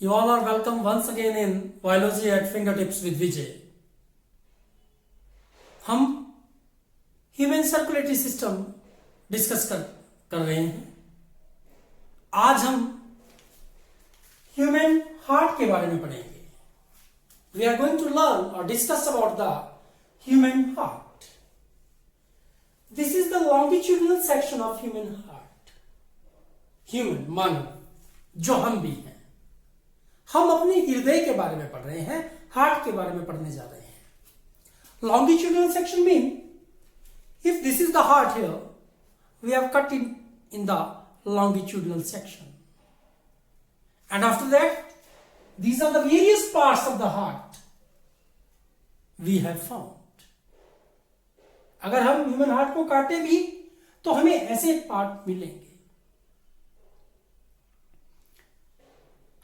You all are welcome once again in Biology at Fingertips with Vijay. हम human circulatory system discuss कर रहे हैं। आज हम ह्यूमन हार्ट के बारे में पढ़ेंगे। We are going to learn और discuss about the human heart. This is the longitudinal section of human heart. Human मानव जो हम भी हैं, हम अपने हृदय के बारे में पढ़ रहे हैं, हार्ट के बारे में पढ़ने जा रहे हैं। Longitudinal section mean if this is the heart here, we have cut in the longitudinal section, and after that these are the various parts of the heart we have found. अगर हम human heart को काटे भी तो हमें ऐसे part मिलेंगे।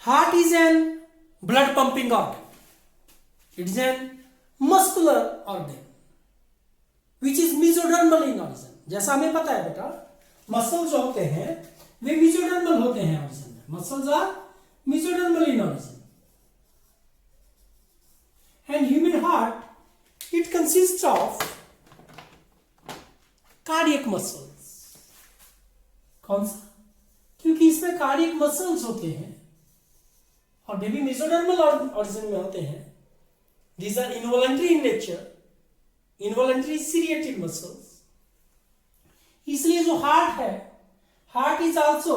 Heart is an blood pumping organ. It is an muscular organ which is mesodermal in origin. जैसा हमें पता है बेटा, मसल जो होते हैं वे mesodermal होते हैं origin में। Muscles are mesodermal in origin. And human heart, it consists of cardiac muscles. कौन सा? क्योंकि इसमें cardiac muscles होते हैं और वे भी mesodermal origin में होते हैं। These are involuntary in nature, involuntary seriated muscles. इसलिए जो हार्ट है, हार्ट इज आल्सो,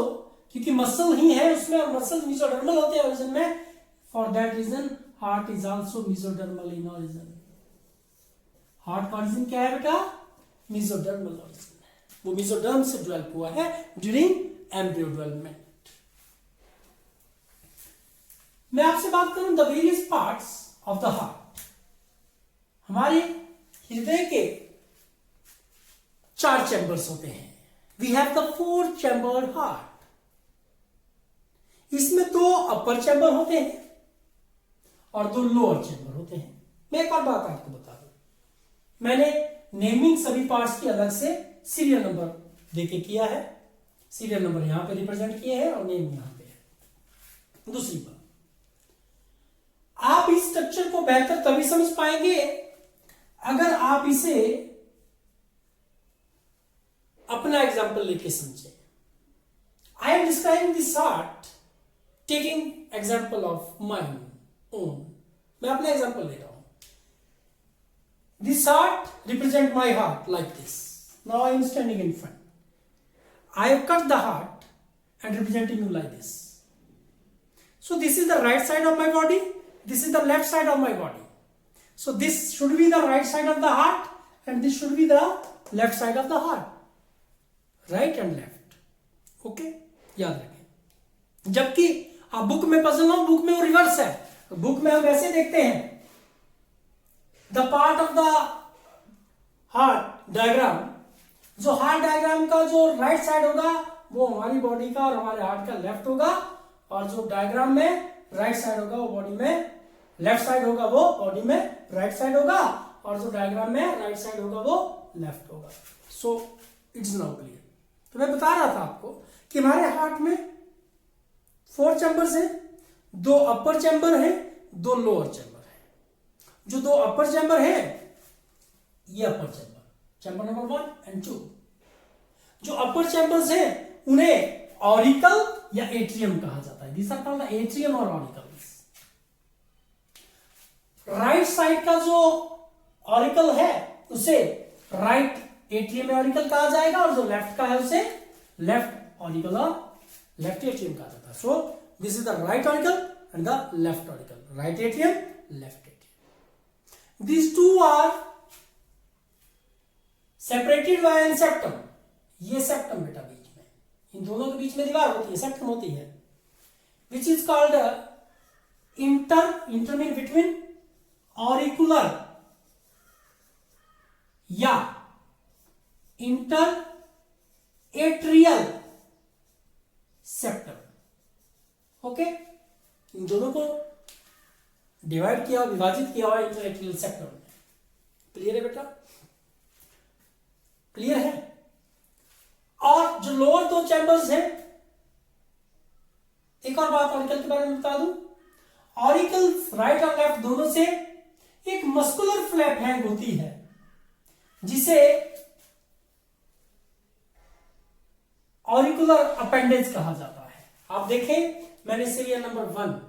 क्योंकि मसल ही है उसमें और मसल मेसोडर्मल होते हैं ओरिजिन में, for that reason heart is also mesodermal in origin. Heart का ओरिजिन क्या है बेटा? मेसोडर्मल ओरिजिन है। वो मेसोडर्म से डेवलप हुआ है ड्यूरिंग एम्ब्रियो डेवलपमेंट। मैं आपसे बात करूं the various parts of the heart. हमारे हृदय के 4 चैम्बर्स होते हैं। We have the 4 chamber heart. इसमें 2 अपर चैम्बर होते हैं और 2 लोअर चैम्बर होते हैं। मैं एक और बात आपको बता दूं, मैंने नेमिंग सभी पार्ट्स की अलग से सीरियल नंबर देके किया है। सीरियल नंबर यहां पे रिप्रेजेंट किए हैं और नेम यहां पे है। दूसरी बात, आप इस स्ट्रक्चर को बेहतर तभी समझ पाएंगे अगर आप इसे अपना एग्जाम्पल लेके समझे। I am describing this heart taking example of my own. मैं अपना एग्जाम्पल ले रहा हूं। This heart represent my heart like this. Now I am standing in front. I have cut the heart and representing you like this. So this is the right side of my body, this is the left side of my body. So this should be the right side of the heart and this should be the left side of the heart. Right and left. Okay? याद रखें। जबकि आप book में puzzle हो, book में वो reverse है। Book में हम ऐसे देखते हैं, the part of the heart diagram, जो हार्ट डायग्राम का जो राइट साइड होगा वो हमारी बॉडी का और हमारे हार्ट का लेफ्ट होगा, और जो डायग्राम में राइट साइड होगा वो बॉडी में लेफ्ट साइड होगा, वो बॉडी में राइट साइड होगा, और जो डायग्राम में राइट साइड होगा वो लेफ्ट होगा। So it's now clear. तो मैं बता रहा था आपको कि हमारे हार्ट में 4 चैम्बर्स हैं, 2 अपर चैम्बर हैं, 2 लोअर चैम्बर हैं। जो 2 अपर चैम्बर हैं ये अपर चैम्बर, चैम्बर नंबर 1 एंड 2। जो अपर चैम्बर्स हैं उन्हें ऑरिकल या एट्रियम कहा जाता है। This are called the atrium और ऑरिकल्स। राइट साइड का जो ऑरिकल है उसे राइट एट्रियम ऑरिकल कहा जाएगा, और जो लेफ्ट का है उसे लेफ्ट ऑरिकल और लेफ्ट एट्रियम कहा जाता है। So this is the right auricle and the left auricle. Right atrium, left atrium. These 2 are separated by an septum. ये सेप्टम बेटा बीच में, इन दोनों के बीच में दीवार होती है, सेप्टम होती है, which is called inter mean between auricular या इंटर एट्रियल सेप्टम। ओके, इन दोनों को डिवाइड किया, विभाजित किया हुआ इंटर एट्रियल सेप्टम। क्लियर है बेटा? क्लियर है? और जो लोअर 2 चैम्बर्स हैं, एक और बात ऑरिकल के बारे में बता दूं, ऑरिकल्स राइट और लेफ्ट दोनों से एक मस्कुलर फ्लैप हैंग होती है जिसे ऑरिकुलर अपेंडेज कहा जाता है। आप देखें, मैंने serial number 1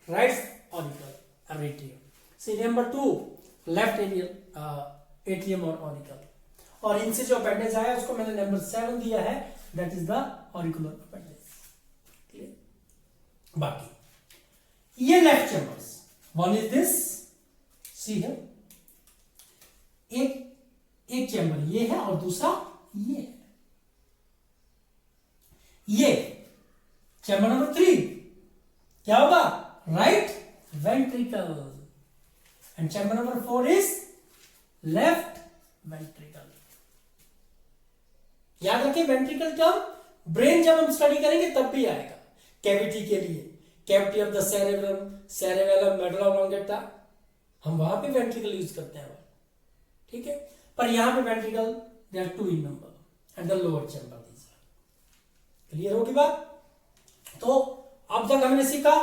right auricle atrium, serial number 2 left atrium और ऑरिकल, और इनसे जो अपेंडेज आया उसको मैंने नंबर 7 दिया है, that is the auricular appendage. बाकी ये left chambers, one is this, C है, एक चैम्बर ये है और दूसरा ये है। ये चैम्बर नंबर 3 क्या होगा? Right ventricle, and chamber number 4 is left ventricle. याद रखिए, वेंट्रिकल टर्म ब्रेन जब हम स्टडी करेंगे तब भी आएगा। कैविटी के लिए cavity of the cerebrum, cerebellum, medulla oblongata, हम वहां पे वेंट्रिकल यूज करते हैं, ठीक है। पर यहां पे ventricle they are 2 in number and the lower chamber, clear होगी बात? तो अब तक हमने सीखा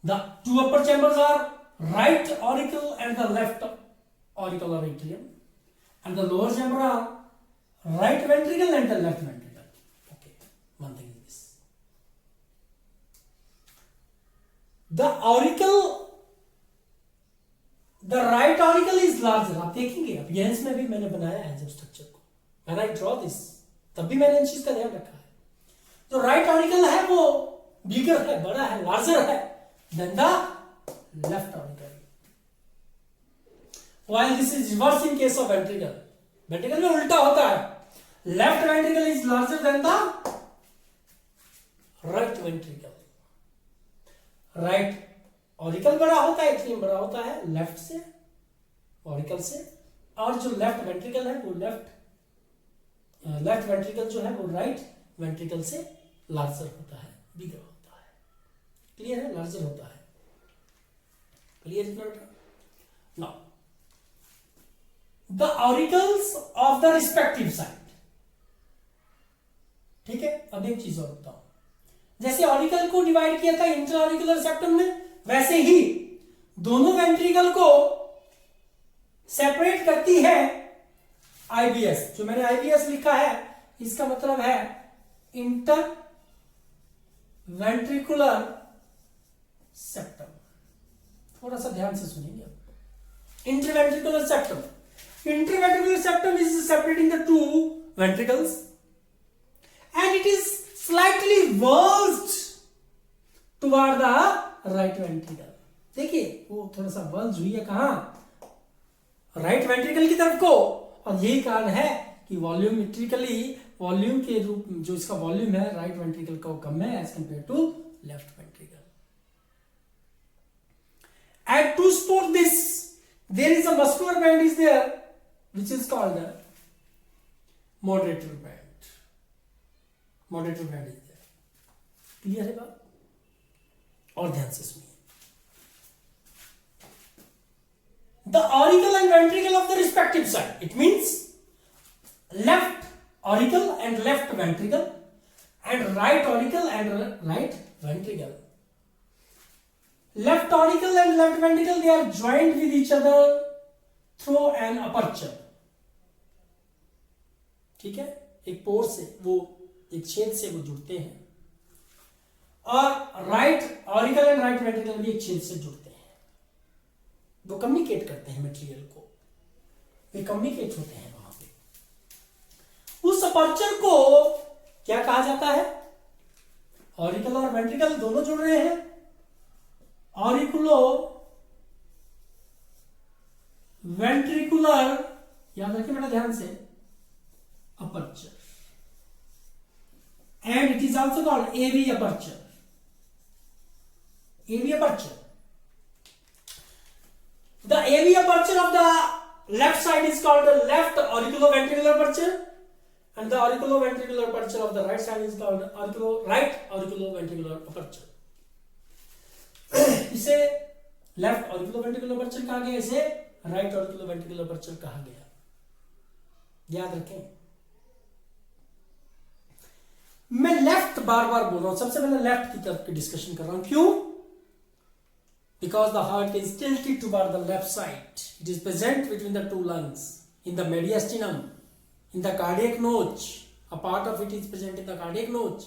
the 2 upper chambers are right auricle and the left auricle और atrium, and the lower chamber are right ventricle and the left ventricle. Okay, one thing is this, the auricle, the right auricle is larger. आप देखेंगे appearance में भी मैंने बनाया है जब structure को, व्हेन आई ड्रॉ दिस, तब भी मैंने इन चीज का ध्यान रखा है। तो राइट ऑरिकल है वो बिगर है, बड़ा है, लार्जर है than the left auricle, while this is reverse in case of ventricle. Ventricle में उल्टा होता है, left ventricle is larger than the right ventricle. Right auricle बड़ा होता है, एट्रियम बड़ा होता है लेफ्ट से, ऑरिकल से, और जो लेफ्ट वेंट्रिकल है वो लेफ्ट वेंट्रिकल जो है वो राइट वेंट्रिकल से लार्जर होता है, बिगर होता है। क्लियर है? लार्जर होता है। क्लियर इतना बेटा? Now the auricles of the respective side, ठीक है। अब एक चीज और बताओ, जैसे ऑरिकल को डिवाइड किया था इंटर ऑरिकुलर सेप्टम में, वैसे ही दोनों वेंट्रिकल को सेपरेट करती है आईबीएस। जो मैंने आईबीएस लिखा है इसका मतलब है इंटर वेंट्रिकुलर सेप्टम। थोड़ा सा ध्यान से सुनेंगे। Interventricular septum, interventricular septum is separating the 2 ventricles and it is slightly bulged toward the right ventricle। देखिए वो थोड़ा सा बल्ज हुई है, कहां? राइट वेंट्रिकल की तरफ को, और यही कारण है कि वॉल्यूमेट्रिकली, वॉल्यूम के रूप में जो इसका वॉल्यूम है राइट वेंट्रिकल का वो कम है as compare to left ventricle. At to support this there is a muscular band is there which is called the moderator band. Moderator band is there. Clear है बात? और ध्यान से सुनिए, the auricle and ventricle of the respective side, it means left auricle and left ventricle and right auricle and right ventricle. Left auricle and left ventricle, they are joined with each other through an aperture। ठीक है, एक पोर से, वो एक छेद से वो जुड़ते हैं, और right auricle and right ventricle भी एक छेद से जुड़ते हैं। वो कम्युनिकेट करते हैं मटेरियल को, वे कम्युनिकेट होते हैं वहां पे। उस अपर्चर को क्या कहा जाता है? ऑरिकल और वेंट्रिकल दोनों जुड़ रहे हैं, ऑरिकुलो वेंट्रिकुलर, याद रखिए बेटा ध्यान से, aperture, and it is also called AV aperture. AV aperture. The AV aperture of the left side is called the left auriculoventricular aperture, and the auriculoventricular aperture of the right side is called right auriculoventricular aperture. इसे left ऑरिकुलोवेंट्रिकुलर aperture कहा गया, इसे right ऑरिकुलोवेंट्रिकुलर aperture कहा गया। याद रखें, मैं left बार बार बोल रहा हूं, सबसे पहले लेफ्ट की तरफ की डिस्कशन कर रहा हूं। क्यों? because the heart is tilted toward the left side. It is present between the two lungs, in the mediastinum, in the cardiac notch. A part of it is present in the cardiac notch.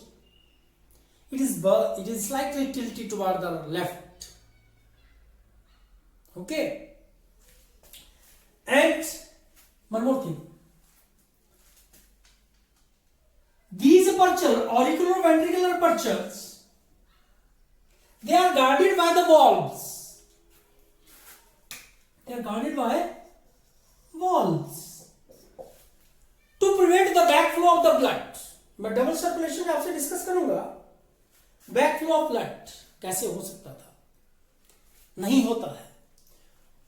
It is slightly tilted toward the left. Okay. And one more thing. These aperture, auriculoventricular apertures, they are guarded by the valves. They are guarded by valves to prevent the backflow of the blood. मैं double circulation आपसे discuss करूंगा. Backflow of blood कैसे हो सकता था, नहीं होता है,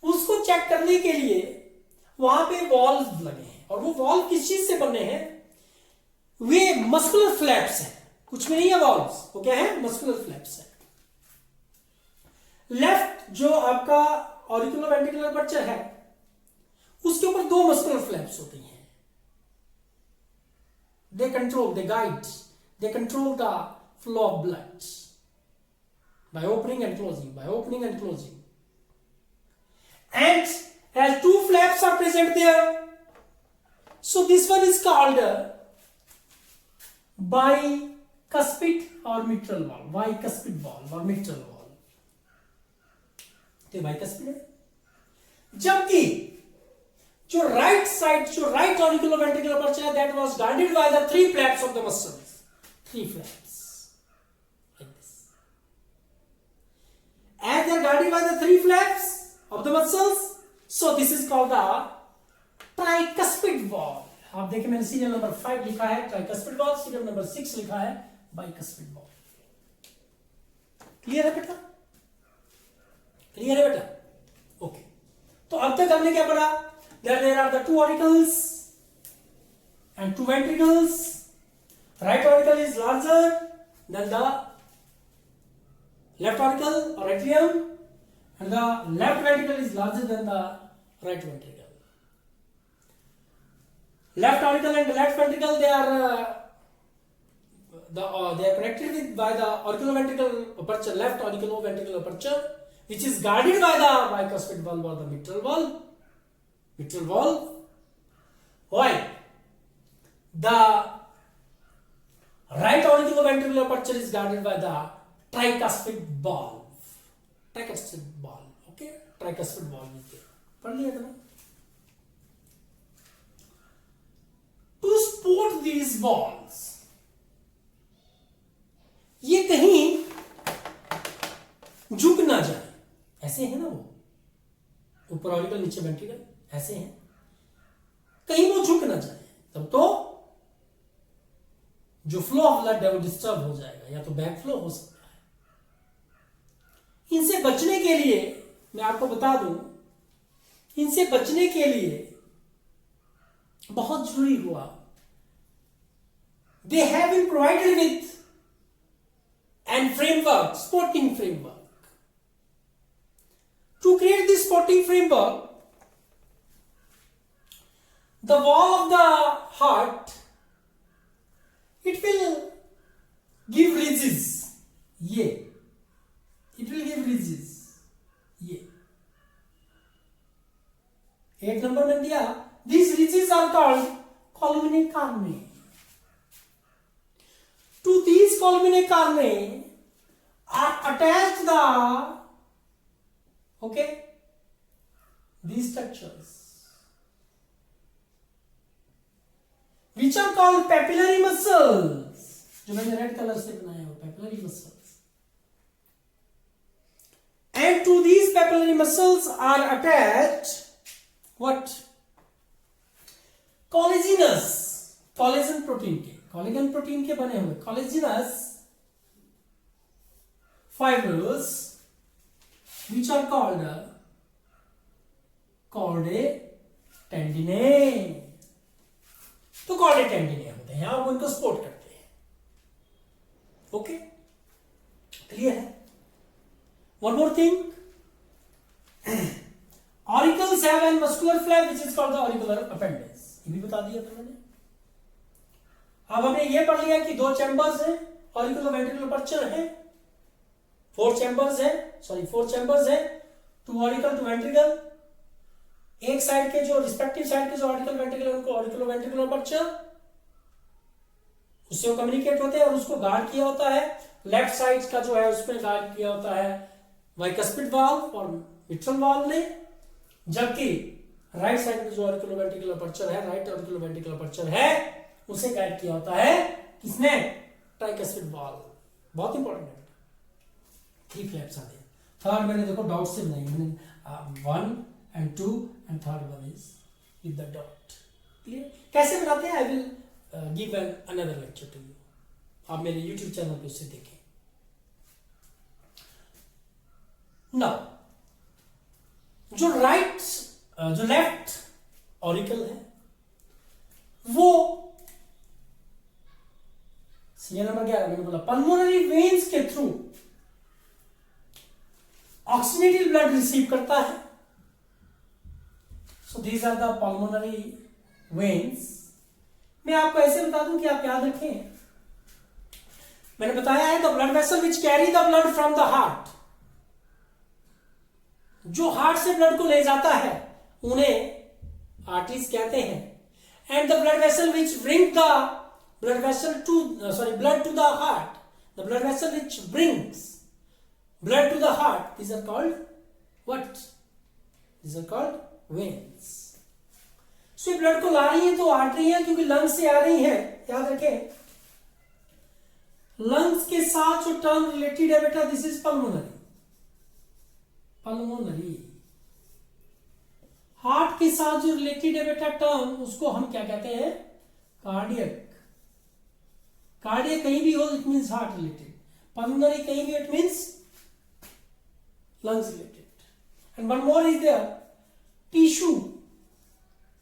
उसको चेक करने के लिए वहां पे वॉल्व लगे हैं. और वो वॉल्व किस चीज से बने हैं? वे मस्कुलर फ्लैप्स हैं. कुछ में नहीं है वॉल्व्स, वो क्या है? मस्कुलर फ्लैप्स है. लेफ्ट जो आपका ऑरिकुलोवेंट्रिकुलर अपर्चर है उसके ऊपर दो मस्कुलर फ्लैप्स होती हैं. They control, they guide, they control the flow of blood by opening and closing, by opening and closing. And as two flaps are present there, so this one is called bicuspid or mitral valve, bicuspid valve or mitral valve. तो bicuspid है. जबकि जो right side, जो right ऑरिकुलोवेंट्रिकुलर aperture है, that was guarded by the three flaps of the muscles, three flaps. As they are guarded by the three flaps of the muscles, so this is called the tricuspid valve. आप देखिए मैंने serial number 5 लिखा है tricuspid valve, serial number 6 लिखा है bicuspid valve. Clear है बेटा? Clear है बेटा? ओके. तो अब तक हमने क्या पढ़ा? There are the two auricles and two ventricles. Right auricle is larger than the left auricle or atrium, and the left ventricle is larger than the right ventricle. Left auricle and left ventricle, they are connected with by the auriculoventricular aperture, left auriculoventricular aperture, which is guarded by the bicuspid valve or the mitral valve. Mitral valve. Why? The right auriculoventricular aperture is guarded by the tricuspid valve. Tricuspid valve. Okay? Tricuspid valve is there. पढ़ लिया था ना? To support these valves, ये कहीं झुक ना जाए. ऐसे है ना, वो ऊपर ऑरिकल नीचे वेंट्रिकल ऐसे हैं, कहीं वो झुक ना जाए, तब तो जो फ्लो ऑफ ब्लड है वो डिस्टर्ब हो जाएगा, या तो बैक फ्लो हो सकता है. इनसे बचने के लिए मैं आपको बता दूं, इनसे बचने के लिए बहुत जरूरी हुआ, they have been provided with an framework, supporting framework. To create this supporting framework, the wall of the heart, it will give ridges. ये, it will give ridges. ये 8 नंबर में दिया. These ridges are called columnae carneae. To these columnae carneae are attached the, okay, these structures which are called papillary muscles, जो मैंने red colour से बनाया हो, papillary muscles. And to these papillary muscles are attached what? Collagenous, collagen protein के, collagen protein के बने हुए collagenous fibers which are called chordae tendinae. तो chordae tendinae होते हैं, आप उनको सपोर्ट करते हैं. ओके, क्लियर है? One more thing, auricles have an muscular flap which is called the auricular appendix. ये भी बता दिया था मैंने. अब हमने ये पढ़ लिया कि दो चैम्बर्स हैं, ऑरिकुलोवेंट्रिकुलर अपर्चर है, 4 चैम्बर्स है, 4 चैम्बर्स है, 2 ऑरिकल 2 वेंट्रिकल, एक साइड के जो रिस्पेक्टिव साइड के जो ऑरिकल वेंट्रिकल उनको ऑरिकुलो वेंट्रिकुलर अपर्चर, उससे वो कम्युनिकेट होते हैं और उसको गार्ड किया होता है। लेफ्ट साइड का जो है उसमें गार्ड किया होता है बाइकस्पिड वाल्व और मिट्रल वाल्व ने, जबकि राइट साइड में जो ऑरिकुलो वेंट्रिकुलर अपर्चर है, राइट ऑरिकुलो वेंट्रिकुलर अपर्चर है, उसे गाइड किया होता है किसने? Tricuspid valve. बहुत इंपॉर्टेंट है। 3 फ्लैप्स आते हैं। थर्ड मैंने देखो डॉट से बनाई, मैंने 1 and 2 and third one is with the dot. Clear? कैसे बनाते हैं? I will give another lecture to you. आप मेरे YouTube चैनल पे उसे देखें। Now, जो लेफ्ट ऑरिकल है वो सीरियल नंबर 11 मैंने बोला पल्मोनरी वेन्स के थ्रू ऑक्सीनेटेड ब्लड रिसीव करता है। So these are the pulmonary veins. मैं आपको ऐसे बता दूं कि आप याद रखें, मैंने बताया है the blood vessel which carry the blood from the heart, जो हार्ट से ब्लड को ले जाता है उन्हें आर्टरीज कहते हैं। And the blood vessel which bring the blood vessel to blood to the heart, the blood vessel which brings blood to the heart, these are called what? These are called veins. So blood को ला रही है तो artery है क्योंकि lungs से आ रही है, याद रखें। लंग्स के साथ जो टर्म रिलेटेड है बेटा, this is pulmonary. Pulmonary heart के साथ जो रिलेटेड है बेटा टर्म, उसको हम क्या कहते हैं? कार्डियक। कार्डियक कहीं भी हो it means heart related, pulmonary कहीं भी it means lungs related. And one more is there, tissue.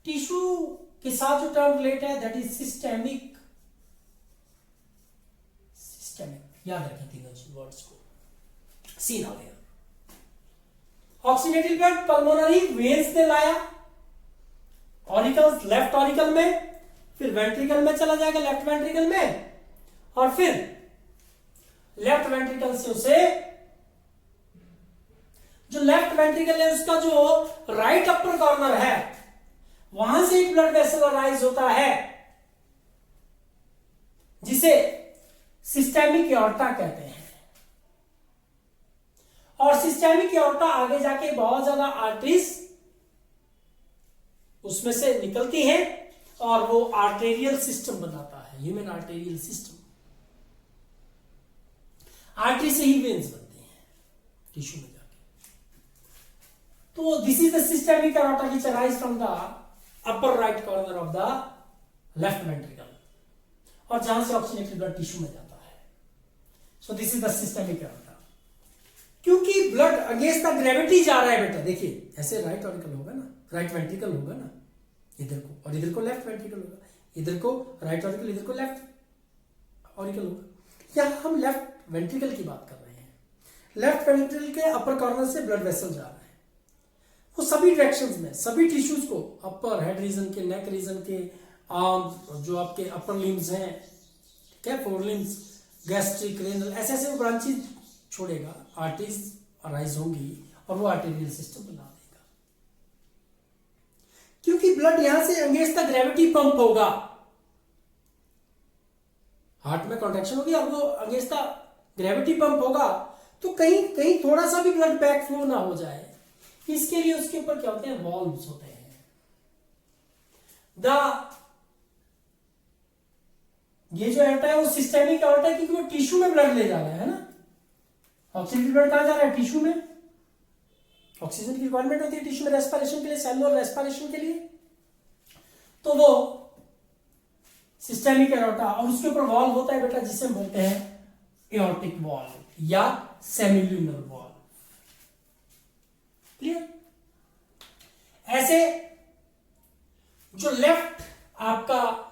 Tissue के साथ जो टर्म रिलेट है दैट इज सिस्टेमिक। सिस्टेमिक याद रखें तीनों वर्ड्स को। See now here, oxygenated blood pulmonary veins ने लाया, ऑरिकल्स लेफ्ट ऑरिकल में, फिर वेंट्रिकल में चला जाएगा, लेफ्ट वेंट्रिकल में, और फिर लेफ्ट वेंट्रिकल से उसे जो लेफ्ट वेंट्रिकल है उसका जो राइट अपर कॉर्नर है वहां से एक ब्लड वेसल अराइज होता है जिसे सिस्टेमिक एओर्टा कहते हैं। और सिस्टेमिक एओर्टा आगे जाके बहुत ज्यादा आर्टरीज उसमें से निकलती हैं और वो आर्टेरियल सिस्टम बनाता है, ह्यूमन आर्टेरियल सिस्टम। आर्टरी से ही वेन्स बनते हैं टिश्यू में। तो this is the systemic aorta which arise from the upper right corner of the left ventricle, और जहां से ऑक्सीनेटेड ब्लड टिश्यू में जाता है। So this is the systemic aorta. क्योंकि ब्लड अगेंस्ट द ग्रेविटी जा रहा है बेटा, देखिए ऐसे राइट ऑरिकल होगा ना, राइट वेंट्रिकल होगा ना इधर को, और इधर को लेफ्ट वेंट्रिकल होगा, इधर को राइट ऑरिकल, इधर को लेफ्ट ऑरिकल होगा। यहां हम लेफ्ट वेंट्रिकल की बात कर रहे हैं। लेफ्ट वेंट्रिकल के अपर कॉर्नर से ब्लड वेसल जा रहा है, वो सभी डायरेक्शंस में, सभी टिश्यूज को, अपर हेड रीजन के, नेक रीजन के, आर्म जो आपके अपर लिम्स हैं, ठीक है, फोर लिम्स, गैस्ट्रिक, रेनल, ऐसे ऐसे वो ब्रांचेज छोड़ेगा, आर्टरीज अराइज होंगी और वो आर्टेरियल सिस्टम बना देगा। क्योंकि ब्लड यहां से अगेंस्ट द ग्रेविटी पंप होगा, हार्ट में कॉन्ट्रैक्शन होगी और वो अगेंस्ट द ग्रेविटी पंप होगा, तो कहीं कहीं थोड़ा सा भी ब्लड बैक फ्लो ना हो जाए, इसके लिए उसके ऊपर क्या होते हैं? वॉल्व्स होते हैं। ये जो एओर्टा है वो सिस्टेमिक एओर्टा है क्योंकि वो टिश्यू में ब्लड ले जा रहा है ना। ऑक्सीजन ब्लड कहां जा रहा है? टिश्यू में। ऑक्सीजन की रिक्वायरमेंट होती है टिश्यू में रेस्पिरेशन के लिए, सेलुलर रेस्पिरेशन के लिए, तो वो सिस्टेमिक एओर्टा, और उसके ऊपर वॉल्व होता है बेटा जिसे हम बोलते हैं एओर्टिक वॉल्व या सेमिल्यूनर वॉल्व। क्लियर? ऐसे जो लेफ्ट आपका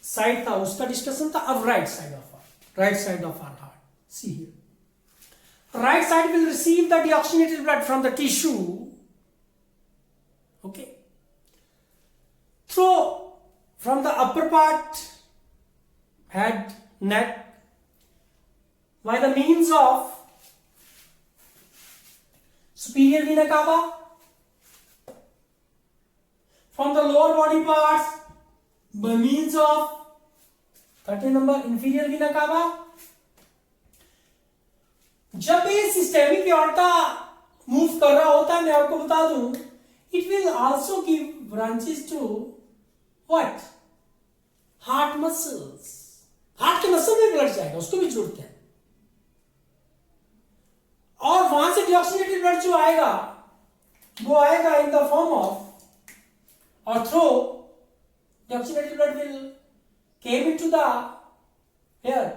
साइड था उसका डिस्कशन था। अब right side of our heart, see here, right side will receive the deoxygenated blood from the tissue, okay, through from the upper part, head, neck, by the means of superior vena cava, from the lower body parts by means of 13 number inferior vena cava. जब ये systemic aorta move कर रहा होता है, मैं आपको बता दूं, it will also give branches to what, heart muscles. Heart के मसल में ब्लड जाएगा, उसको भी जोड़ते हैं. और वहां से डिऑक्सीनेटेड ब्लड जो आएगा वो आएगा इन द फॉर्म ऑफ, और throw deoxygenated blood will came into the here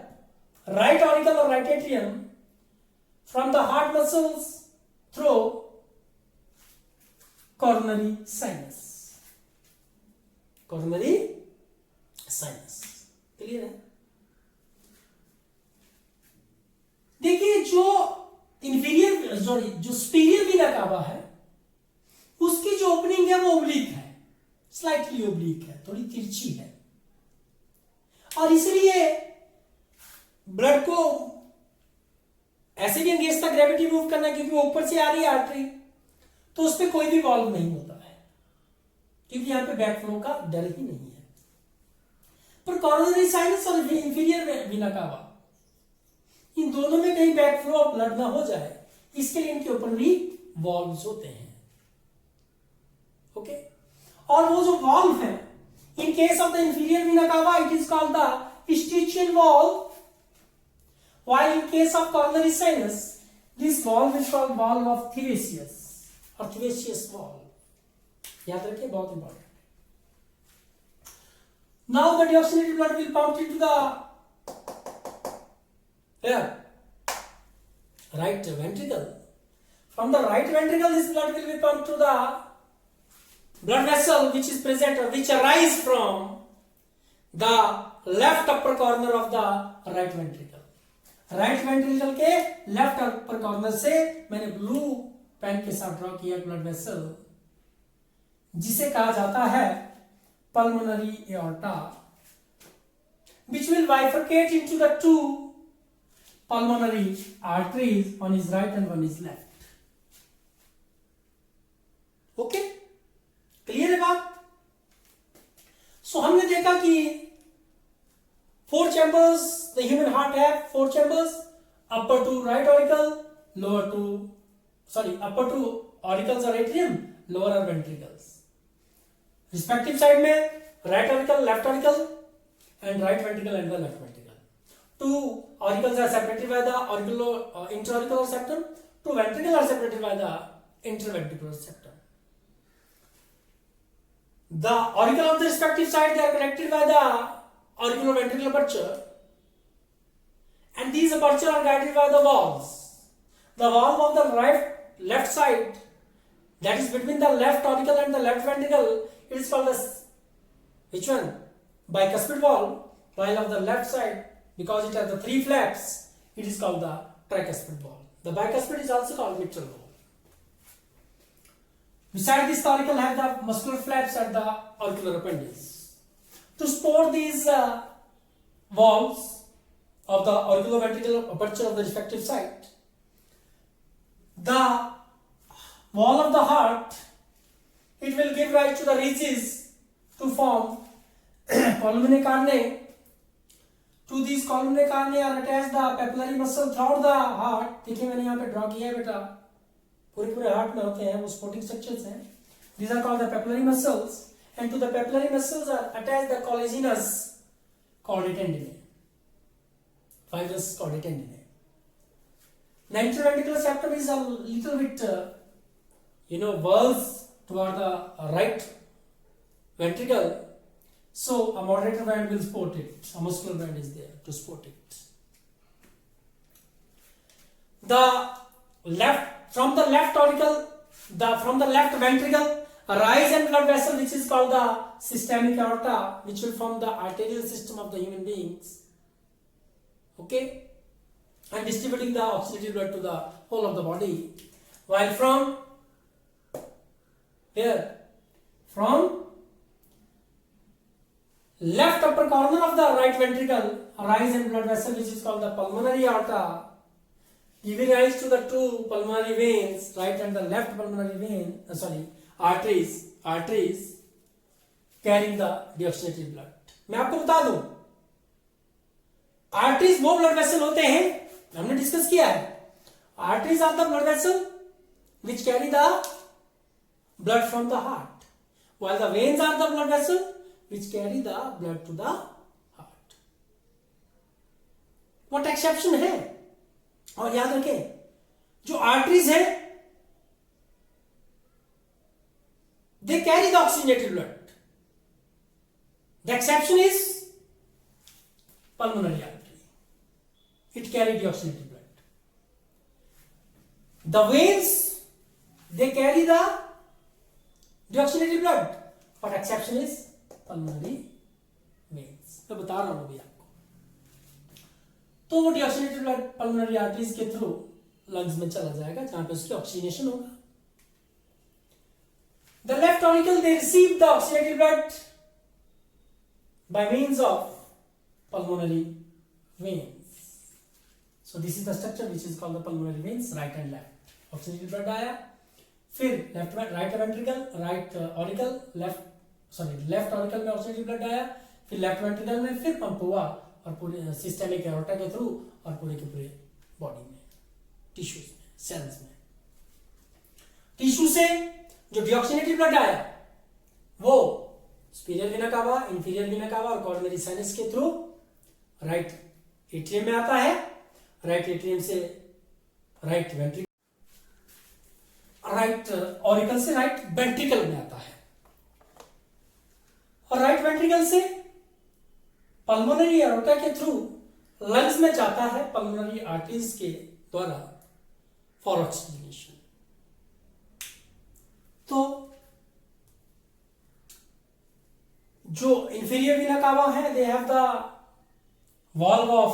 right auricle or right atrium from the heart muscles through coronary sinus. Coronary sinus. Clear है? देखिए जो इंफीरियर जो सुपीरियर वीना कावा है उसकी जो ओपनिंग है वो ओब्लिक है, स्लाइटली ओब्लिक है, थोड़ी तिरछी है, और इसलिए ब्लड को ऐसे भी अंगेज तक ग्रेविटी मूव करना है, क्योंकि ऊपर से आ रही है आर्टरी, तो उस पर कोई भी वॉल्व नहीं होता है, क्योंकि यहां पे बैक फ्लो का डर ही नहीं है. पर कॉरोनरी साइनस और इंफीरियर वीना कावा, इन दोनों में कहीं बैक फ्लो ऑफ ब्लड ना हो जाए, इसके लिए इनके ऊपर भी वॉल्व्स होते हैं. ओके, और वो जो वॉल्व है, in case of the inferior vena cava it is called the Eustachian valve, while in case of coronary sinus this valve is called valve of Thevesius or Thevesius valve. याद रखिए, बहुत important. Now the deoxygenated blood will pump into the right ventricle. From the right ventricle this blood will be pumped to the blood vessel which is present or which arise from the left upper corner of the right ventricle. Right ventricle के left upper corner से मैंने blue pen के साथ draw किया blood vessel, जिसे कहा जाता है pulmonary aorta, which will bifurcate into the two pulmonary arteries, one is right and one is left. Okay, clear है बात? सो हमने देखा कि four chambers the human heart have, four chambers, upper to right auricle, lower to upper to auricles or atrium, lower are ventricles. Respective side में right auricle, left auricle and right ventricle and the left ventricle. Two auricles are separated by the intra-auricular septum, two ventricles are separated by the interventricular septum. The auricle of the respective side they are connected by the auriculoventricular aperture, and these aperture are guided by the valves. The valve of the left side, that is between the left auricle and the left ventricle, it is called as which one? Bicuspid valve. While of the left side, because it has the three flaps, it is called the tricuspid valve. The bicuspid is also called mitral valve. Beside this, the auricle have the muscular flaps at the auricular appendage. To support these valves of the auriculoventricular aperture of the respective site, the wall of the heart, it will give rise to the ridges to form columnae carneae. To these columnae carneae are attached the papillary muscle throughout the heart. देखिए मैंने यहाँ पे draw किया है बेटा, पूरे heart में होते हैं, वो supporting structures हैं. These are called the papillary muscles. And to the papillary muscles are attached the collagenous chordae tendineae, fibrous chordae tendineae. The interventricular septum is a little bit, bulge toward the right ventricle, so a moderator band will support it. A muscular band is there to support it. From the left auricle, from the left ventricle, a rise and blood vessel which is called the systemic aorta, which will form the arterial system of the human beings, okay, and distributing the oxygenated blood to the whole of the body. While from left upper corner of the right ventricle, rise in blood vessel which is called the pulmonary aorta, giving rise to the two pulmonary veins, right and the left pulmonary vein, arteries carrying the deoxygenated blood. मैं आपको बता दूं, arteries वो blood vessel होते हैं, हमने discuss किया है, arteries are the blood vessel which carry the blood from the heart, while the veins are the blood vessel which carry the blood to the heart. What exception है? और याद रखें, जो आर्टरीज है they carry the oxygenated blood. The exception is pulmonary artery. It carry deoxygenated blood. The veins, they carry the deoxygenated blood. But exception is pulmonary veins. मैं बता रहा हूं अभी आपको. तो वो deoxygenated blood pulmonary arteries के थ्रू लंग्स में चला जाएगा जहां पे उसकी ऑक्सीजनेशन होगा. The left auricle, they receive the oxygenated blood by means of pulmonary veins. So this is the structure which is called the pulmonary veins, right and left. Oxygenated blood आया, फिर right auricle, left auricle में oxygenated blood आया, फिर left ventricle में फिर pump हुआ और पूरे सिस्टेमिक एरोटा के थ्रू और पूरे के पूरे बॉडी में, टिश्यूज में, सेल्स में. टिश्यू से जो डिऑक्सीनेटेड ब्लड आया वो superior vena cava, inferior vena cava और कोरोनरी साइनस के थ्रू राइट एट्रियम में आता है. राइट एट्रियम से राइट वेंट्रिकल, राइट ऑरिकल से राइट वेंट्रिकल में आता है और राइट वेंट्रिकल से पल्मोनरी एरोटा के थ्रू लंग्स में जाता है पल्मोनरी आर्टरीज के द्वारा फॉर ऑक्सीजनेशन. तो जो इंफीरियर वेना कावा है, they have the valve of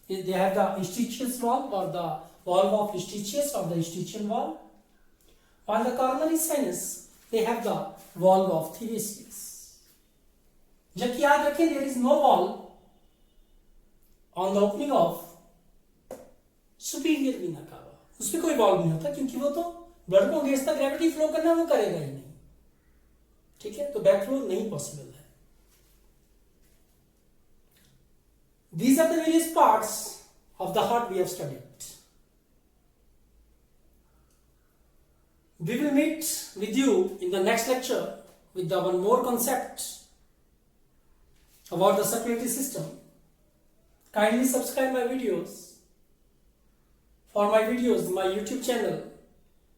they have the Eustachius valve or the valve of Eustachius or the Eustachian valve, while the coronary sinus they have the valve of Tiresias. जबकि याद रखें, there is no valve on the opening of superior vena cava. उसमें कोई valve नहीं होता क्योंकि वो तो ब्लड को अगेंस्ट द ग्रेविटी फ्लो करना वो करेगा ही नहीं. ठीक है, तो बैक फ्लो नहीं पॉसिबल है. These are the various parts of the heart we have studied. We will meet with you in the next lecture with the one more concept about the circulatory system. Kindly subscribe my videos. For my videos, my YouTube channel,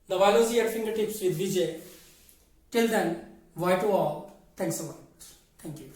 The Biology at Fingertips with Vijay. Till then, bye to all. Thanks a lot. Thank you.